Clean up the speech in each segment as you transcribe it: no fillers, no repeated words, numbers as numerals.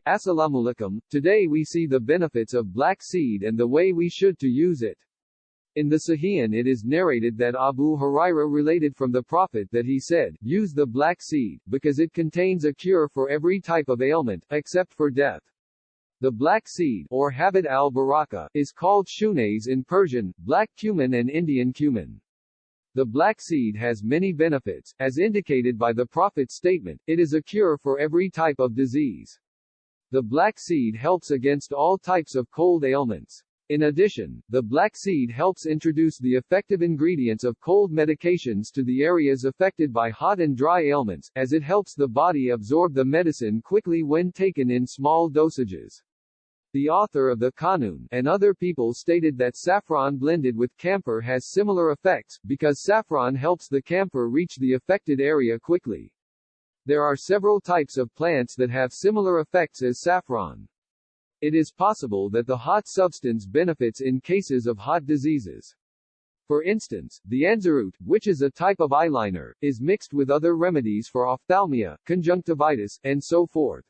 Assalamualaikum. Today we see the benefits of black seed and the way we should to use it. In the Sahih it is narrated that Abu Hurairah related from the Prophet that he said, "Use the black seed, because it contains a cure for every type of ailment, except for death." The black seed, or Habit al-Baraka, is called shunais in Persian, black cumin and Indian cumin. The black seed has many benefits, as indicated by the Prophet's statement, it is a cure for every type of disease. The black seed helps against all types of cold ailments. In addition, the black seed helps introduce the effective ingredients of cold medications to the areas affected by hot and dry ailments, as it helps the body absorb the medicine quickly when taken in small dosages. The author of the Qanun and other people stated that saffron blended with camphor has similar effects, because saffron helps the camphor reach the affected area quickly. There are several types of plants that have similar effects as saffron. It is possible that the hot substance benefits in cases of hot diseases. For instance, the anzurut, which is a type of eyeliner, is mixed with other remedies for ophthalmia, conjunctivitis, and so forth.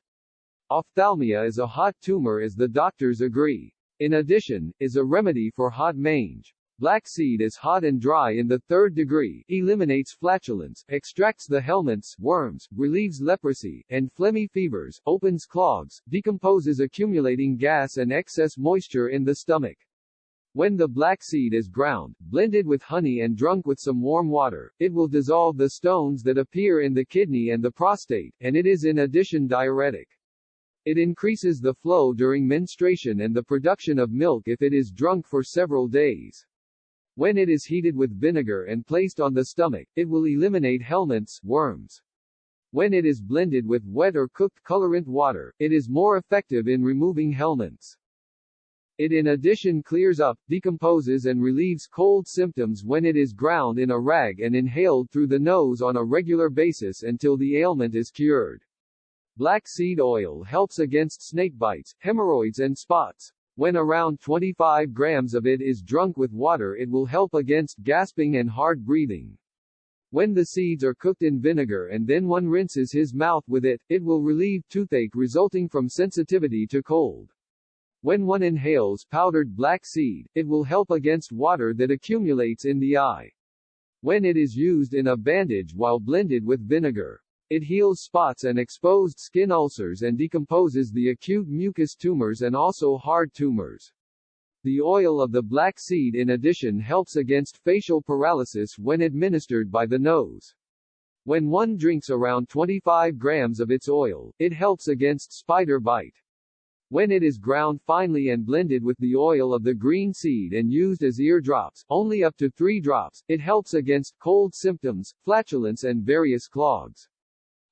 Ophthalmia is a hot tumor as the doctors agree. In addition, is a remedy for hot mange. Black seed is hot and dry in the 3rd degree, eliminates flatulence, extracts the helminths, worms, relieves leprosy, and phlegmy fevers, opens clogs, decomposes accumulating gas and excess moisture in the stomach. When the black seed is ground, blended with honey and drunk with some warm water, it will dissolve the stones that appear in the kidney and the prostate, and it is in addition diuretic. It increases the flow during menstruation and the production of milk if it is drunk for several days. When it is heated with vinegar and placed on the stomach, it will eliminate helminths, worms. When it is blended with wet or cooked colorant water, it is more effective in removing helminths. It in addition clears up, decomposes and relieves cold symptoms when it is ground in a rag and inhaled through the nose on a regular basis until the ailment is cured. Black seed oil helps against snake bites, hemorrhoids and spots. When around 25 grams of it is drunk with water, it will help against gasping and hard breathing. When the seeds are cooked in vinegar and then one rinses his mouth with it, it will relieve toothache resulting from sensitivity to cold. When one inhales powdered black seed, it will help against water that accumulates in the eye. When it is used in a bandage while blended with vinegar, it heals spots and exposed skin ulcers and decomposes the acute mucus tumors and also hard tumors. The oil of the black seed in addition helps against facial paralysis when administered by the nose. When one drinks around 25 grams of its oil, it helps against spider bite. When it is ground finely and blended with the oil of the green seed and used as ear drops, only up to 3 drops, it helps against cold symptoms, flatulence and various clogs.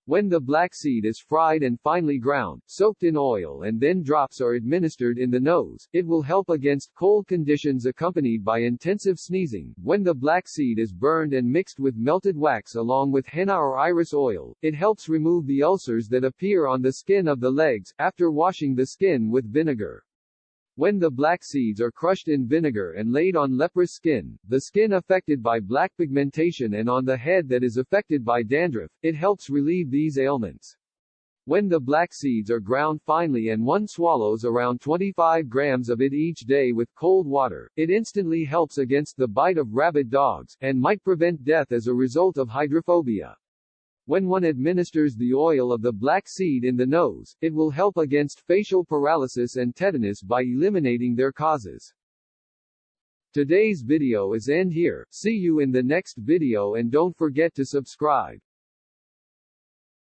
When the black seed is fried and finely ground, soaked in oil and then drops are administered in the nose, it will help against cold conditions accompanied by intensive sneezing. When the black seed is burned and mixed with melted wax along with henna or iris oil, it helps remove the ulcers that appear on the skin of the legs, after washing the skin with vinegar. When the black seeds are crushed in vinegar and laid on leprous skin, the skin affected by black pigmentation and on the head that is affected by dandruff, it helps relieve these ailments. When the black seeds are ground finely and one swallows around 25 grams of it each day with cold water, it instantly helps against the bite of rabid dogs, and might prevent death as a result of hydrophobia. When one administers the oil of the black seed in the nose, it will help against facial paralysis and tetanus by eliminating their causes. Today's video is end here. See you in the next video and don't forget to subscribe.